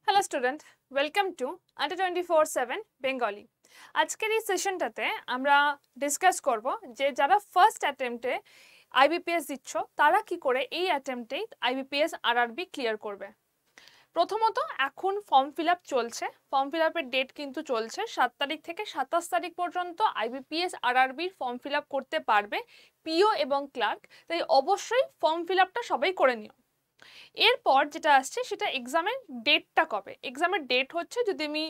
Hello student, welcome to under 24/7 Bengali. আজকের এই সেশনটাতে আমরা ডিসকাস করব যে যারা ফার্স্ট অ্যাটেম্পটে আইবিপিএস দিচ্ছ তারা কি করে এই অ্যাটেম্পটেই আইবিপিএস আরআরবি ক্লিয়ার করবে। প্রথমত এখন ফর্ম ফিল আপ চলছে, ফর্ম ফিল আপের ডেট কিন্তু চলছে 7 তারিখ থেকে 27 তারিখ পর্যন্ত আইবিপিএস আরআরবির ফর্ম ফিল আপ করতে পারবে পিও এবং ক্লার্ক। তাই অবশ্যই ফর্ম ফিল আপটা সবাই করে নিও। এরপর যেটা আসছে সেটা এক্সামের ডেটটা কবে। এক্সামের ডেট হচ্ছে, যদি আমি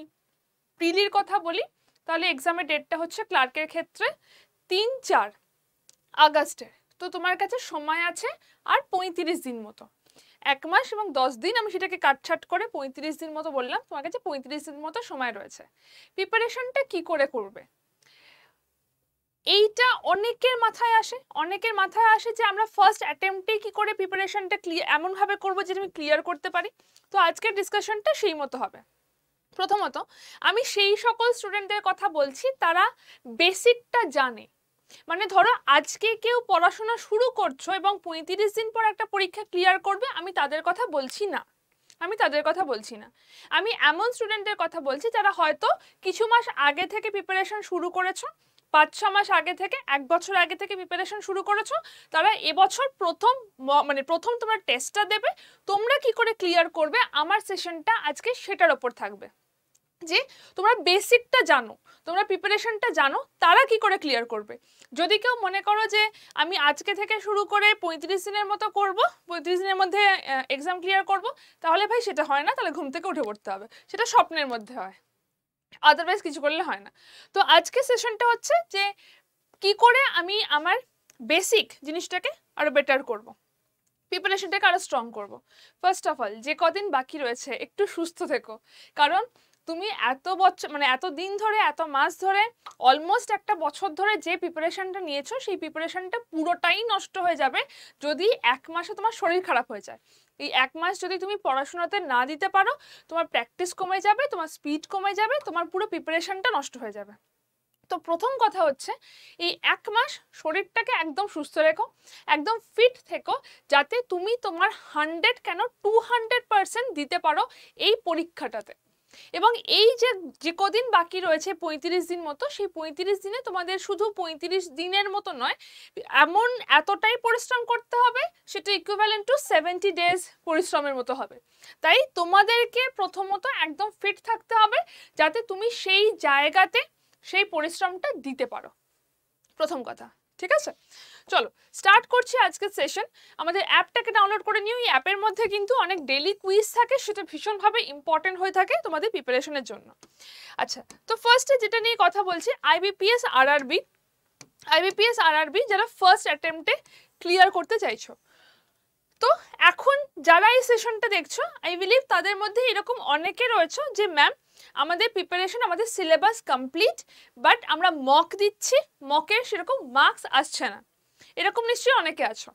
প্রিলির কথা বলি তাহলে এক্সামের ডেটটা হচ্ছে ক্লার্কের ক্ষেত্রে 3-4 আগস্টের। তো তোমার কাছে সময় আছে আর 35 দিন মতো, 1 মাস এবং 10 দিন, আমি সেটাকে কাটছাট করে 35 দিন মতো বললাম। তোমার কাছে 35 দিন মতো সময় রয়েছে। প্রিপারেশনটা কি করে করবে এইটা অনেকের মাথায় আসে যে আমরা ফার্স্ট অ্যাটেম্পটেই কি করে প্রিপারেশনটা এমনভাবে করবো যে আমি ক্লিয়ার করতে পারি। তো আজকের ডিসকাশনটা সেই মতো হবে। প্রথমত আমি সেই সকল স্টুডেন্টদের কথা বলছি তারা বেসিকটা জানে। মানে ধরো আজকে কেউ পড়াশোনা শুরু করছো এবং 35 দিন পর একটা পরীক্ষা ক্লিয়ার করবে, আমি তাদের কথা বলছি না। আমি এমন স্টুডেন্টদের কথা বলছি যারা হয়তো কিছু মাস আগে থেকে প্রিপারেশন শুরু করেছো, 5-6 মাস আগে থেকে, 1 বছর আগে থেকে প্রিপারেশন শুরু করেছো। তারা এবছর প্রথম তোমরা টেস্টটা দেবে। তোমরা কি করে ক্লিয়ার করবে আমার সেশনটা আজকে সেটার ওপর থাকবে, যে তোমরা বেসিকটা জানো, তোমরা প্রিপারেশনটা জানো, তারা কি করে ক্লিয়ার করবে। যদি কেউ মনে করো যে আমি আজকে থেকে শুরু করে 35 দিনের মতো করব, 35 দিনের মধ্যে এক্সাম ক্লিয়ার করব, তাহলে ভাই সেটা হয় না। তাহলে ঘুম থেকে উঠে পড়তে হবে, সেটা স্বপ্নের মধ্যে হয়, আদারওয়াইজ কিছু করলে হয় না। তো আজকে সেশনটা হচ্ছে যে কি করে আমি আমার বেসিক জিনিসটাকে আরো বেটার করব, প্রিপারেশনটাকে আরো স্ট্রং করব। ফার্স্ট অফ অল যে কদিন বাকি রয়েছে একটু সুস্থ থেকো, কারণ তুমি এত দিন ধরে, এত মাস ধরে, অলমোস্ট 1 বছর ধরে যে প্রিপারেশনটা নিয়েছো সেই প্রিপারেশনটা পুরোটাই নষ্ট হয়ে যাবে যদি 1 মাসে তোমার শরীর খারাপ হয়ে যায়। এই 1 মাস যদি তুমি পড়াশোনাতে না দিতে পারো, তোমার প্র্যাকটিস কমে যাবে, তোমার স্পিড কমে যাবে, তোমার পুরো প্রিপারেশনটা নষ্ট হয়ে যাবে। তো প্রথম কথা হচ্ছে এই 1 মাস শরীরটাকে একদম সুস্থ রেখো, একদম ফিট থেকো, যাতে তুমি তোমার 100 কেন 200% দিতে পারো এই পরীক্ষাটাতে। এবং এই যে কদিন বাকি রয়েছে 35 দিন মতো, সেই 35 দিনে তোমাদের শুধু 35 দিনের মতো নয়, এতটাই পরিশ্রম করতে হবে সেটা ইকুইভ্যালেন্ট টু 70 ডেজ পরিশ্রমের মতো হবে। তাই তোমাদেরকে প্রথমত একদম ফিট থাকতে হবে যাতে তুমি সেই জায়গাতে সেই পরিশ্রমটা দিতে পারো, প্রথম কথা। ঠিক আছে, চলো স্টার্ট করছি আজকের সেশন। আমাদের অ্যাপটাকে ডাউনলোড করে নিও। এই অ্যাপের মধ্যে কিন্তু অনেক ডেইলি কুইজ থাকে, সেটা ভীষণভাবে ইম্পর্টেন্ট হয়ে থাকে তোমাদের প্রিপারেশনের জন্য। আচ্ছা, তো ফার্স্টে যেটা নিয়ে কথা বলছি, আইবিপিএস আরআরবি যারা ফার্স্ট অ্যাটেম্পটে ক্লিয়ার করতে চাইছো। তো এখন যারা এই সেশনটা দেখছো, আই বিলিভ তাদের মধ্যে এরকম অনেকে রয়েছে যে ম্যাম আমাদের প্রিপারেশন, আমাদের সিলেবাস কমপ্লিট, বাট আমরা মক দিচ্ছি, মকের সেরকম মার্কস আসছে না। এরকম নিশ্চয়ই অনেকে আছো,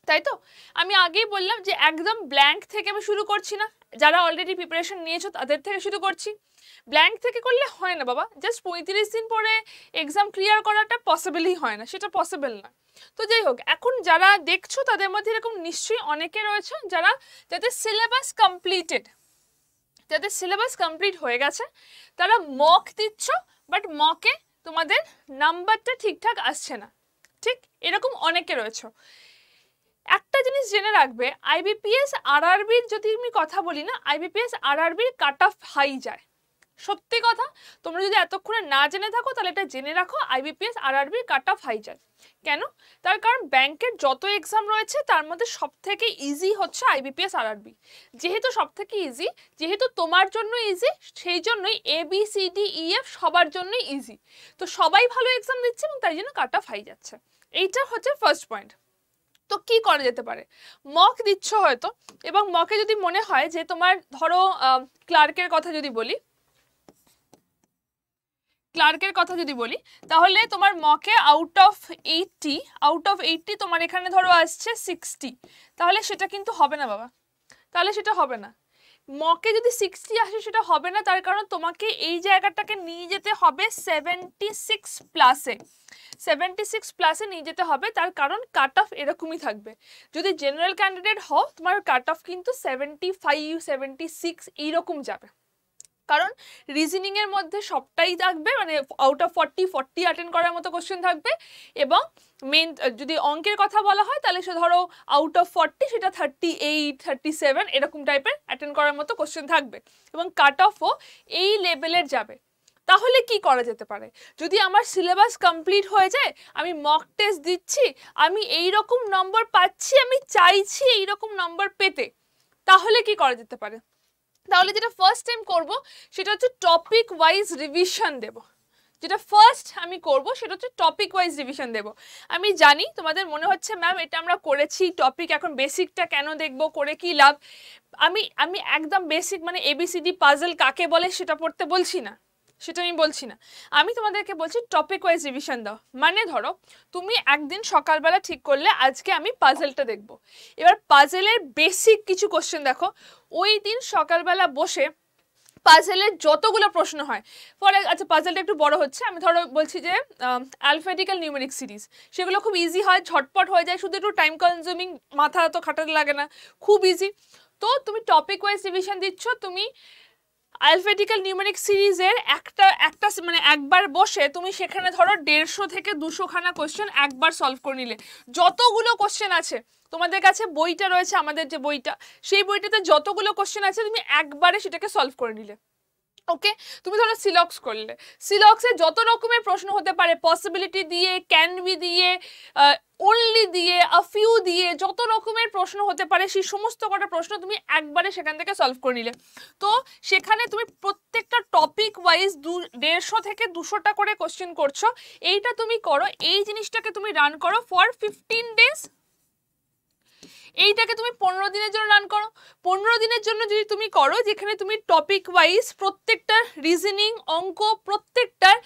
তাই তো? আমি আগেই বললাম যে একদম ব্ল্যাঙ্ক থেকে আমি শুরু করছি না, যারা অলরেডি প্রিপারেশন নিয়েছো তাদের থেকে শুরু করছি। ব্ল্যাঙ্ক থেকে করলে হয় না বাবা, জাস্ট 35 দিন পরে এক্সাম ক্লিয়ার করাটা পসিবলই হয় না, সেটা পসিবল না। তো যাই হোক, এখন যারা দেখছো তাদের মধ্যে এরকম নিশ্চয়ই অনেকে রয়েছে যাদের সিলেবাস কমপ্লিট হয়ে গেছে, তারা মক দিচ্ছ, বাট মকে তোমাদের নাম্বারটা ঠিকঠাক আসছে না। ঠিক এরকম অনেকে রয়েছে। একটা জিনিস জেনে রাখবে, আইবিপিএস আরআরবির যদি আমি কথা বলি না, আইবিপিএস আরআরবির কাট অফ হাই যায়। সত্যি কথা, তোমরা যদি এতক্ষণে না জেনে থাকো তাহলে এটা জেনে রাখো, আইবিপিএস আরআরবির কাট অফ হাই যায়। কেন? তার কারণ ব্যাংকের যত এক্সাম রয়েছে তার মধ্যে সবথেকে ইজি হচ্ছে আইবিপিএস আরআরবি। যেহেতু সবথেকে ইজি, যেহেতু তোমার জন্য ইজি, সেই জন্যই ABCDEF সবার জন্যই ইজি। তো সবাই ভালো এক্সাম দিচ্ছে এবং তাই জন্য কাট অফ হাই যাচ্ছে। এইটা হচ্ছে ফার্স্ট পয়েন্ট। তো কি করা যেতে পারে? মক দিচ্ছ হয়তো, এবং মকে যদি মনে হয় যে তোমার, ধরো ক্লার্কের কথা যদি বলি, তাহলে তোমার মকে আউট অফ 80 তোমার এখানে ধরো আসছে 60, তাহলে সেটা কিন্তু হবে না বাবা, তাহলে সেটা হবে না। মকে যদি 60 আসে সেটা হবে না, তার কারণ তোমাকে এই জায়গাটাকে নিয়ে যেতে হবে 76 প্লাসে। 76 প্লাসে নিয়ে যেতে হবে, তার কারণ কাট অফ এরকমই থাকবে। যদি জেনারেল ক্যান্ডিডেট হও তোমার কাট অফ কিন্তু 75 76 এইরকম যাবে, কারণ রিজনিং এর মধ্যে সবটাই থাকবে, মানে আউট অফ 40 অ্যাটেন্ড করার মতো কোশ্চেন থাকবে, এবং মেন যদি অঙ্কের কথা বলা হয় তাহলে সে ধরো আউট অফ 40 সেটা 38 37 এরকম টাইপের অ্যাটেন্ড করার মতো কোশ্চেন থাকবে, এবং কাট অফও এই লেভেলের যাবে। তাহলে কি করা যেতে পারে, যদি আমার সিলেবাস কমপ্লিট হয়ে যায়, আমি মক টেস্ট দিচ্ছি, আমি এই রকম নম্বর পাচ্ছি, আমি চাইছি এই রকম নম্বর পেতে, তাহলে কি করা যেতে পারে? তাহলে যেটা ফার্স্ট টাইম করব সেটা হচ্ছে টপিক ওয়াইজ রিভিশন দেব। যেটা ফার্স্ট আমি করব সেটা হচ্ছে টপিক ওয়াইজ রিভিশন দেব। আমি জানি তোমাদের মনে হচ্ছে ম্যাম এটা আমরা করেছি, টপিক এখন বেসিকটা কেন দেখব, করে কি লাভ? আমি একদম বেসিক মানে এবিসিডি পাজল কাকে বলে সেটা পড়তে বলছি না, সেটা আমি বলছি না। আমি তোমাদেরকে বলছি টপিক ওয়াইজ রিভিশন দাও। মানে ধরো তুমি একদিন সকালবেলা ঠিক করলে আজকে আমি পাজলটা দেখব, এবার পাজলের বেসিক কিছু কোশ্চেন দেখো, ওই দিন সকালবেলা বসে পাজলের যতগুলো প্রশ্ন হয়, আচ্ছা পাজলটা একটু বড় হচ্ছে, আমি ধরো বলছি যে অ্যালফাবেটিক্যাল নিউমেরিক সিরিজ, সেগুলো খুব ইজি হয়, ঝটপট হয়ে যায়, শুধু একটু টাইম কনজিউমিং, মাথা তো খাটাতে লাগে না, খুব ইজি। তো তুমি টপিক ওয়াইজ রিভিশন দিচ্ছ, তুমি অ্যালফাবেটিক্যাল নিউমেরিক সিরিজের একটা মানে একবার বসে তুমি সেখানে ধরো 150 থেকে 200 খানা কোশ্চেন একবার সলভ করে নিলে, যতগুলো কোশ্চেন আছে তোমাদের কাছে বইটা রয়েছে, আমাদের যে বইটা, সেই বইটাতে যতগুলো কোশ্চেন আছে তুমি একবারে সেটাকে সলভ করে নিলে। ওকে, তুমি ধরো সিলক্স করলে, সিলক্সে যত রকমের প্রশ্ন হতে পারে, পসিবিলিটি দিয়ে, ক্যান বি দিয়ে, অনলি দিয়ে, আ ফিউ দিয়ে, যত রকমের প্রশ্ন হতে পারে সেই সমস্ত কটা প্রশ্ন তুমি একবারে সেখান থেকে সলভ করে নিলে। তো সেখানে তুমি প্রত্যেকটা টপিক ওয়াইজ 150 থেকে 200টা করে কোশ্চেন করছো, এইটা তুমি করো, এই জিনিসটাকে তুমি রান করো ফর 15 ডেজ। এইটাকে তুমি 15 দিনের জন্য রান করো। 15 দিনের জন্য যদি তুমি করো, যেখানে তুমি টপিক ওয়াইজ প্রত্যেকটা রিজনিং, অঙ্ক, প্রত্যেকটার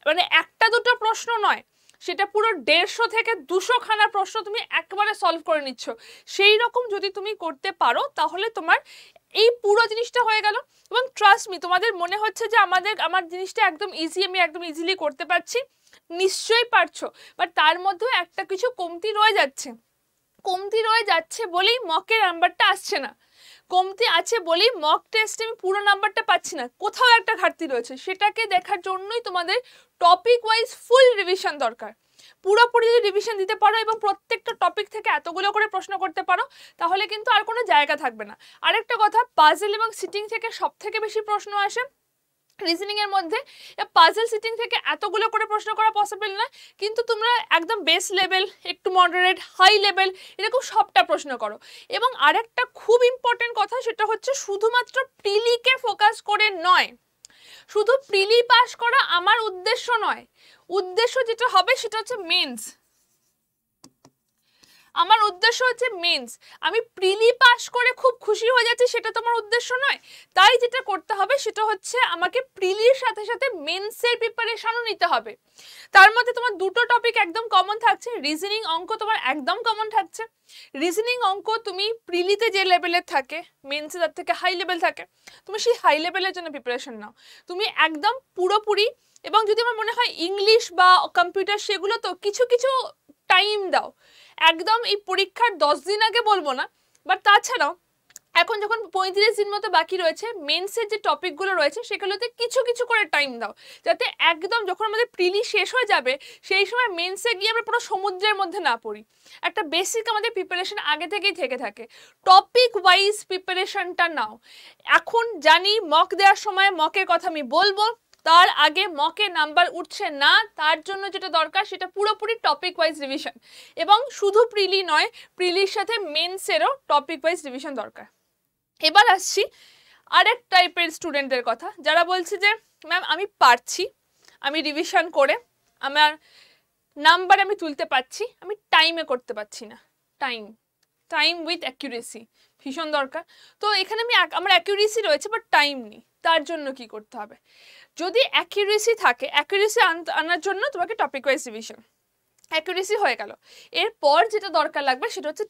মানে একটা দুটো প্রশ্ন নয়, সেটা পুরো 150 থেকে 200 খানা প্রশ্ন তুমি একবারে সলভ করে নিচ্ছ, সেই রকম যদি তুমি করতে পারো তাহলে তোমার এই পুরো জিনিসটা হয়ে গেল। এবং ট্রাস্ট মি, তোমাদের মনে হচ্ছে যে আমার জিনিসটা একদম ইজি, আমি একদম ইজিলি করতে পারছি, নিশ্চয়ই পারছো, বাট তার মধ্যেও একটা কিছু কমতি রয়ে যাচ্ছে বলেই মকের নাম্বারটা আসছে না, কমতি আছে বলেই মক টেস্টে আমি পুরো নাম্বারটা পাচ্ছি না, কোথাও একটা ঘাটতি রয়েছে, সেটাকে দেখার জন্যই তোমাদের টপিক ওয়াইজ ফুল রিভিশন দরকার। পুরোপুরি যদি রিভিশন দিতে পারো এবং প্রত্যেকটা টপিক থেকে এতগুলো করে প্রশ্ন করতে পারো, তাহলে কিন্তু আর কোনো জায়গা থাকবে না। আরেকটা কথা, পাজল এবং সিটিং থেকে সব থেকে বেশি প্রশ্ন আসে রিজনিং এর মধ্যে, পাজল সিটিং থেকে এতগুলো করে প্রশ্ন করা পসিবল না, কিন্তু তোমরা একদম বেস লেভেল, একটু মডারেট, হাই লেভেল, এরকম সবটা প্রশ্ন করো। এবং আরেকটা খুব ইম্পর্টেন্ট কথা, সেটা হচ্ছে শুধুমাত্র প্রিলিকে ফোকাস করে নয়, শুধু প্রিলি পাস করা আমার উদ্দেশ্য নয়, উদ্দেশ্য যেটা হবে সেটা হচ্ছে মেন্স। আমার উদ্দেশ্য হচ্ছে মেন্স। আমি প্রিলি পাস করে খুব খুশি হয়ে যাচ্ছি সেটা তোমার উদ্দেশ্য নয়, তাই যেটা করতে হবে সেটা হচ্ছে আমাকে প্রিলির সাথে সাথে মেন্সের প্রিপারেশনও নিতে হবে। তার মধ্যে তোমার দুটো টপিক একদম কমন থাকছে, রিজনিং, অঙ্ক তোমার একদম কমন থাকছে। রিজনিং, অঙ্ক তুমি প্রিলিতে যে লেভেলের থাকে, মেন্সে তার থেকে হাই লেভেল থাকে, তুমি সেই হাই লেভেলের জন্য প্রিপারেশন নাও, তুমি একদম পুরোপুরি। এবং যদি আমার মনে হয় ইংলিশ বা কম্পিউটার, সেগুলো তো কিছু কিছু টাইম দাও, একদম এই পরীক্ষার 10 দিন আগে বলবো না, বাট তাছাড়াও এখন যখন 35 দিন মতো বাকি রয়েছে, মেন্সের যে টপিকগুলো রয়েছে সেগুলোতে কিছু কিছু করে টাইম দাও, যাতে একদম যখন আমাদের প্রিলি শেষ হয়ে যাবে সেই সময় মেন্সে গিয়ে আমরা পুরো সমুদ্রের মধ্যে না পড়ি, একটা বেসিক আমাদের প্রিপারেশন আগে থেকেই থেকে থাকে। টপিক ওয়াইজ প্রিপারেশনটা নাও। এখন জানি মক দেওয়ার সময় মকের কথা আমি বলবো, তার আগে মকে নাম্বার উঠছে না, তার জন্য যেটা দরকার সেটা পুরোপুরি টপিক ওয়াইজ রিভিশন, এবং শুধু প্রিলি নয়, প্রিলির সাথে মেন্সেরও টপিক ওয়াইজ রিভিশন দরকার। এবার আসছি আরেক টাইপের স্টুডেন্টদের কথা, যারা বলছে যে ম্যাম আমি পারছি, আমি রিভিশন করে আমার নাম্বার আমি তুলতে পারছি, আমি টাইমে করতে পারছি না। টাইম উইথ অ্যাকিউরেসি ভীষণ দরকার। তো এখানে আমার অ্যাকিউরেসি রয়েছে বাট টাইম নেই, তার জন্য কি করতে হবে? যদি অ্যাকিউরেসি থাকে, অ্যাকিউরেসি আনার জন্য তোমাকে টপিক ওয়াইজ রিভিশন, অ্যাকিউরেসি হয়ে গেল, এরপর যেটা দরকার লাগবে সেটা হচ্ছে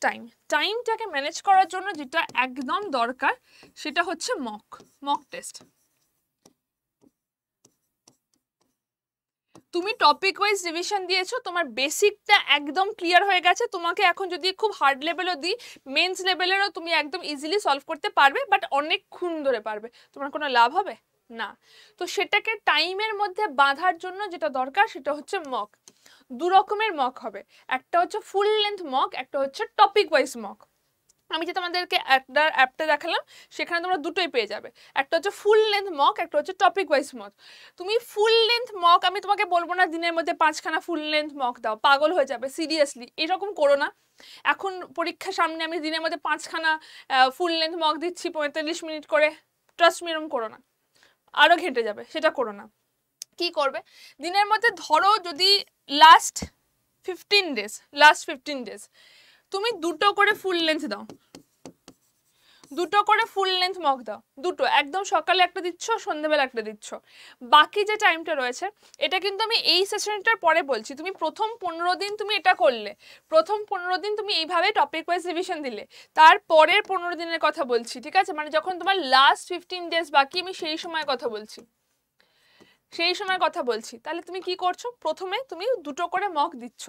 টাইমটাকে ম্যানেজ করার জন্য যেটা একদম দরকার সেটা হচ্ছে মক টেস্ট। তুমি টপিক ওয়াইজ রিভিশন দিয়েছো, তোমার বেসিকটা একদম ক্লিয়ার হয়ে গেছে, তোমাকে এখন যদি খুব হার্ড লেভেলও দিই, মেন্স লেভেলেরও তুমি একদম ইজিলি সলভ করতে পারবে, বাট অনেকক্ষণ ধরে পারবে, তোমার কোনো লাভ হবে না। তো সেটাকে টাইমের মধ্যে বাঁধার জন্য যেটা দরকার সেটা হচ্ছে মক। দু রকমের মক হবে, একটা হচ্ছে ফুল লেন্থ মক, একটা হচ্ছে টপিক ওয়াইজ মক। আমি যে তোমাদেরকে অ্যাপটা দেখালাম সেখানে তোমরা দুটোই পেয়ে যাবে, একটা হচ্ছে ফুল লেন্থ মক, একটা হচ্ছে টপিক ওয়াইজ মক। তুমি ফুল লেন্থ মক, আমি তোমাকে বলবো না দিনের মধ্যে 5খানা ফুল লেন্থ মক দাও, পাগল হয়ে যাবে, সিরিয়াসলি এরকম করো না। এখন পরীক্ষা সামনে, আমি দিনের মধ্যে 5খানা ফুল লেন্থ মক দিচ্ছি 45 মিনিট করে, ট্রাস্ট মি এরকম করো না, আরও ঘেঁটে যাবে, সেটা করো না। কি করবে, দিনের মধ্যে ধরো যদি লাস্ট 15 ডেজ তুমি দুটো করে ফুল লেন্থ দাও, দুটো করে ফুল লেন্থ মক দাও, দুটো, একদম সকালে একটা দিচ্ছ, সন্ধ্যেবেলা একটা দিচ্ছ। বাকি যে টাইমটা রয়েছে, এটা কিন্তু আমি এই সেশনটার পরে বলছি, তুমি প্রথম 15 দিন তুমি এটা করলে, প্রথম 15 দিন তুমি এইভাবে টপিক ওয়াইজ রিভিশন দিলে, তারপরের 15 দিনের কথা বলছি, ঠিক আছে, মানে যখন তোমার লাস্ট 15 ডেজ বাকি, আমি সেই সময় কথা বলছি, সেই সময় কথা বলছি। তাহলে তুমি কি করছো, প্রথমে তুমি দুটো করে মক দিচ্ছ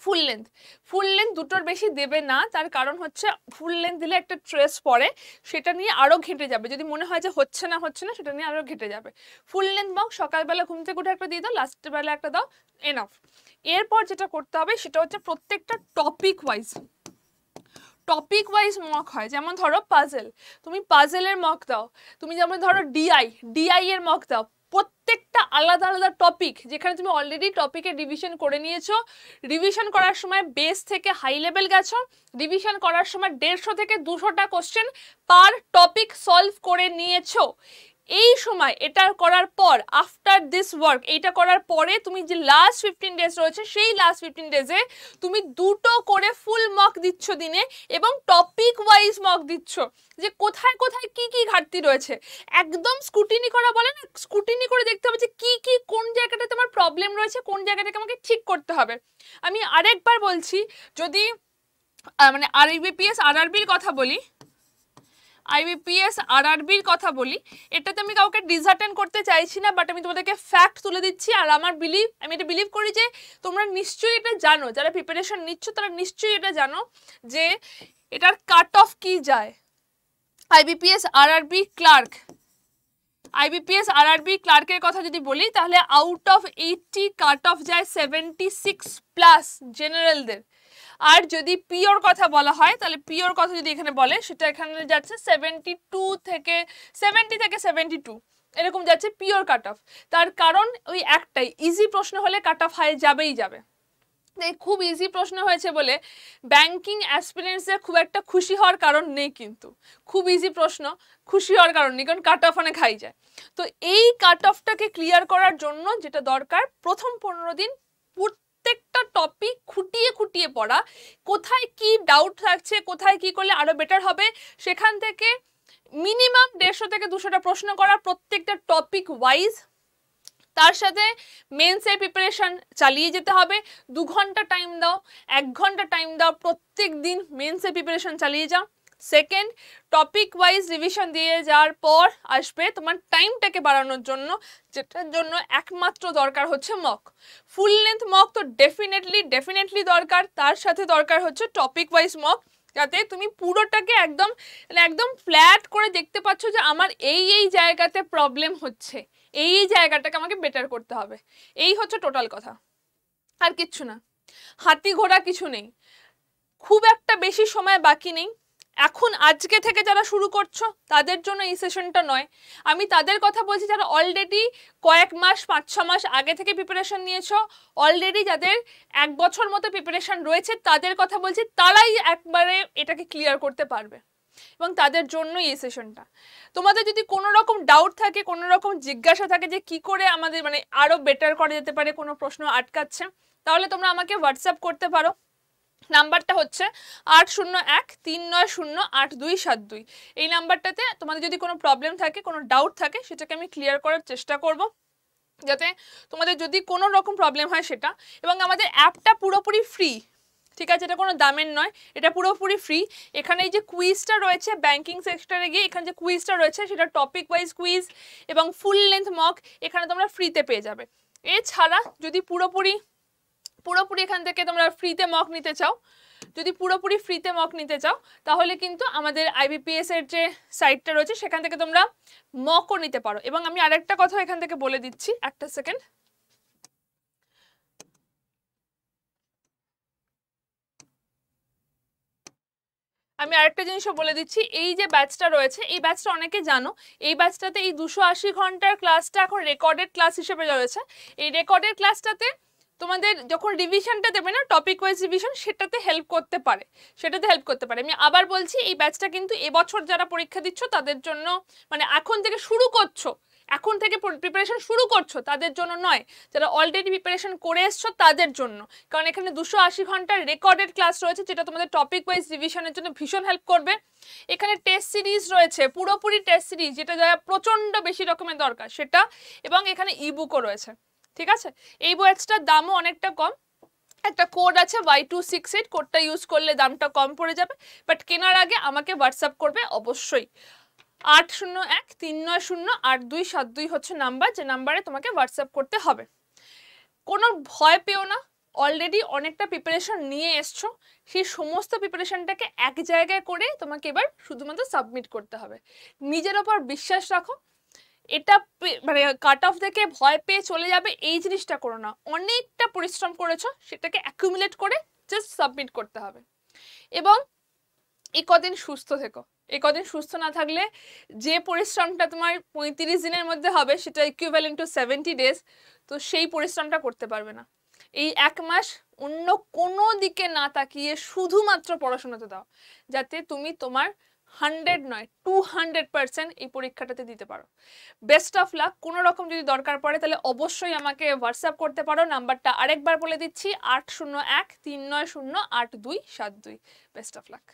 ফুল লেন্থ। ফুল লেন্থ দুটোর বেশি দেবে না, তার কারণ হচ্ছে ফুল লেন্থ দিলে একটা স্ট্রেস পড়ে, সেটা নিয়ে আরও ঘেঁটে যাবে, যদি মনে হয় যে হচ্ছে না সেটা নিয়ে আরও ঘেঁটে যাবে। ফুল লেন্থ মক সকালবেলা ঘুম থেকে উঠে একটা দিয়ে দাও, লাস্টের বেলা একটা দাও, এনাফ। এরপর যেটা করতে হবে সেটা হচ্ছে প্রত্যেকটা টপিক ওয়াইজ মক হয়। যেমন ধরো পাজেল, তুমি পাজেলের মক দাও, তুমি যেমন ধরো ডিআই এর মক দাও। প্রত্যেকটা আলাদা আলাদা টপিক, যেখানে তুমি অলরেডি টপিকে রিভিশন করে নিয়েছো, রিভিশন করার সময় বেস থেকে হাই লেভেল গেছো, রিভিশন করার সময় 150 থেকে 200টা কোশ্চেন পার টপিক সলভ করে নিয়েছো, এই সময় এটা করার পর, আফটার দিস ওয়ার্ক, এইটা করার পরে তুমি যে লাস্ট 15 ডেজ রয়েছে, সেই লাস্ট 15 ডেজে তুমি দুটো করে ফুল মক দিচ্ছ দিনে, এবং টপিক ওয়াইজ মক দিচ্ছ, যে কোথায় কোথায় কি কি ঘাটতি রয়েছে, একদম স্ক্রুটিনি করা বলে না, স্ক্রুটিনি করে দেখতে হবে যে কি কি কোন জায়গাটা তোমার প্রবলেম রয়েছে, কোন জায়গাটাকে আমাকে ঠিক করতে হবে। আমি আরেকবার বলছি, যদি মানে আইবিপিএস আরআরবির কথা বলি, কথা বলি, এটাতে আমি কাউকে ডিসহার্টেন করতে চাইছি না, বাট আমি তোমাদেরকে ফ্যাক্ট তুলে দিচ্ছি। আর আমি এটা বিলিভ করি যে তোমরা নিশ্চয়ই এটা জানো, যারা প্রিপারেশন নিচ্ছ তারা নিশ্চয়ই এটা জানো যে এটার কাট অফ কি যায়। আইবিপিএস আরআরবি ক্লার্কের কথা যদি বলি, তাহলে আউট অফ 80 কাট অফ যায় 76+ জেনারেলদের। আর যদি পিওর কথা বলা হয়, তাহলে পিওর কথা যদি এখানে বলে, সেটা এখানে যাচ্ছে 70 থেকে 72 এরকম যাচ্ছে পিওর কাট অফ। তার কারণ ওই একটাই, ইজি প্রশ্ন হলে কাট অফ হাই যাবেই যাবে। খুব ইজি প্রশ্ন হয়েছে বলে ব্যাংকিং অ্যাসপিরেন্টসদের খুব একটা খুশি হওয়ার কারণ নেই, কিন্তু খুব ইজি প্রশ্ন, খুশি হওয়ার কারণ নেই, কারণ কাট অফ অনেক হাই যায়। তো এই কাট অফটাকে ক্লিয়ার করার জন্য যেটা দরকার, প্রথম 15 দিন প্রত্যেকটা টপিক খুঁটিয়ে খুঁটিয়ে পড়া, কোথায় কি ডাউট থাকছে, কোথায় কি করলে আরো বেটার হবে, সেখান থেকে মিনিমাম 150 থেকে 200টা প্রশ্ন করা প্রত্যেকটা টপিক ওয়াইজ। তার সাথে মেন্সের প্রিপারেশন চালিয়ে যেতে হবে, 2 ঘন্টা টাইম দাও, 1 ঘন্টা টাইম দাও, প্রত্যেক দিন মেন্সের প্রিপারেশন চালিয়ে যাও। সেকেন্ড, টপিক ওয়াইজ রিভিশন দিয়ে যাওয়ার পর আসবে তোমার টাইমটাকে বাড়ানোর জন্য, যেটার জন্য একমাত্র দরকার হচ্ছে মক। ফুল লেন্থ মক তো ডেফিনেটলি দরকার, তার সাথে দরকার হচ্ছে টপিক ওয়াইজ মক, যাতে তুমি পুরোটাকে একদম ফ্ল্যাট করে দেখতে পাচ্ছ যে আমার এই জায়গাতে প্রবলেম হচ্ছে, এই জায়গাটাকে আমাকে বেটার করতে হবে। এই হচ্ছে টোটাল কথা, আর কিচ্ছু না, হাতি ঘোড়া কিছু নেই। খুব একটা বেশি সময় বাকি নেই, এখন আজকে থেকে যারা শুরু করছো তাদের জন্য এই সেশনটা নয়, আমি তাদের কথা বলছি যারা অলরেডি কয়েক মাস 5-6 মাস আগে থেকে প্রিপারেশন নিয়েছো, অলরেডি যাদের 1 বছর মতো প্রিপারেশন রয়েছে তাদের কথা বলছি, তারাই একবারে এটাকে ক্লিয়ার করতে পারবে, এবং তাদের জন্যই এই সেশনটা। তোমাদের যদি কোনো রকম ডাউট থাকে, কোনো রকম জিজ্ঞাসা থাকে যে কি করে আমাদের মানে আরো বেটার করা যেতে পারে, কোনো প্রশ্ন আটকাচ্ছে, তাহলে তোমরা আমাকে হোয়াটসঅ্যাপ করতে পারো। নাম্বারটা হচ্ছে 8013908272। এই নাম্বারটাতে তোমাদের যদি কোনো প্রবলেম থাকে, কোনো ডাউট থাকে, সেটাকে আমি ক্লিয়ার করার চেষ্টা করব, যাতে তোমাদের যদি কোনো রকম প্রবলেম হয় সেটা। এবং আমাদের অ্যাপটা পুরোপুরি ফ্রি, ঠিক আছে, এটা কোনো দামের নয়, এটা পুরোপুরি ফ্রি। এখানে এই যে কুইজটা রয়েছে, ব্যাংকিং সেক্টরে গিয়ে এখানে যে কুইজটা রয়েছে সেটা টপিক ওয়াইজ কুইজ এবং ফুল লেন্থ মক এখানে তোমরা ফ্রিতে পেয়ে যাবে। এছাড়া যদি পুরোপুরি এখান থেকে তোমরা ফ্রিতে মক নিতে চাও, যদি পুরোপুরি ফ্রিতে মক নিতে চাও তাহলে কিন্তু আমাদের IBPS এর যে সাইটটা রয়েছে সেখান থেকে তোমরা মকও নিতে পারো। এবং আমি আরেকটা কথা এখান থেকে বলে দিচ্ছি, একটা সেকেন্ড। আমি আরেকটা জিনিসও বলে দিচ্ছি, এই যে ব্যাচটা রয়েছে এই ব্যাচটা অনেকে জানো, এই ব্যাচটাতে এই 280 ঘন্টার ক্লাসটা এখন রেকর্ডেড ক্লাস হিসেবে রয়েছে। এই রেকর্ডেড ক্লাসটাতে তোমাদের যখন রিভিশনটা দেবে না, টপিক ওয়াইজ রিভিশন, সেটাতে হেল্প করতে পারে, আমি আবার বলছি এই ব্যাচটা কিন্তু এবছর যারা পরীক্ষা দিচ্ছ তাদের জন্য, মানে এখন থেকে শুরু করছো, এখন থেকে প্রিপারেশন শুরু করছো তাদের জন্য নয়, যারা অলরেডি প্রিপারেশন করে এসছো তাদের জন্য। কারণ এখানে 280 ঘন্টার রেকর্ডেড ক্লাস রয়েছে যেটা তোমাদের টপিক ওয়াইজ রিভিশনের জন্য ভীষণ হেল্প করবে। এখানে টেস্ট সিরিজ রয়েছে, পুরোপুরি টেস্ট সিরিজ, যেটা যারা প্রচণ্ড বেশি রকমের দরকার সেটা, এবং এখানে ইবুকও রয়েছে, ঠিক আছে। এই ব্যাচটার দামও অনেকটা কম, একটা কোড আছে Y268, কোডটা ইউজ করলে দামটা কম পড়ে যাবে, বাট কেনার আগে আমাকে হোয়াটসঅ্যাপ করবে অবশ্যই। 8013908272 হচ্ছে নাম্বার, যে নাম্বারে তোমাকে হোয়াটসঅ্যাপ করতে হবে। কোনো ভয় পেও না, অলরেডি অনেকটা প্রিপারেশন নিয়ে এসছো, সেই সমস্ত প্রিপারেশনটাকে এক জায়গায় করে তোমাকে এবার শুধুমাত্র সাবমিট করতে হবে। নিজের ওপর বিশ্বাস রাখো, এটা মানে কাট অফ থেকে ভয় পেয়ে চলে যাবে এই জিনিসটা করো না। অনেকটা পরিশ্রম করেছো, সেটাকে অ্যাকুমুলেট করে জাস্ট সাবমিট করতে হবে। এবং এই কদিন সুস্থ থেকো, এই কদিন সুস্থ না থাকলে যে পরিশ্রমটা তোমার 35 দিনের মধ্যে হবে সেটা ইকুইভ্যালেন্ট টু 70 ডেজ, তো সেই পরিশ্রমটা করতে পারবে না। এই এক মাস অন্য কোনো দিকে না তাকিয়ে শুধুমাত্র পড়াশোনাতে দাও, যাতে তুমি তোমার 100 নয় 200% এই পরীক্ষাটাতে দিতে পারো। Best of luck. কোনো রকম যদি দরকার পড়ে তাহলে অবশ্যই আমাকে হোয়াটসঅ্যাপ করতে পারো, নাম্বারটা আরেকবার বলে দিচ্ছি 8013908272। Best of luck.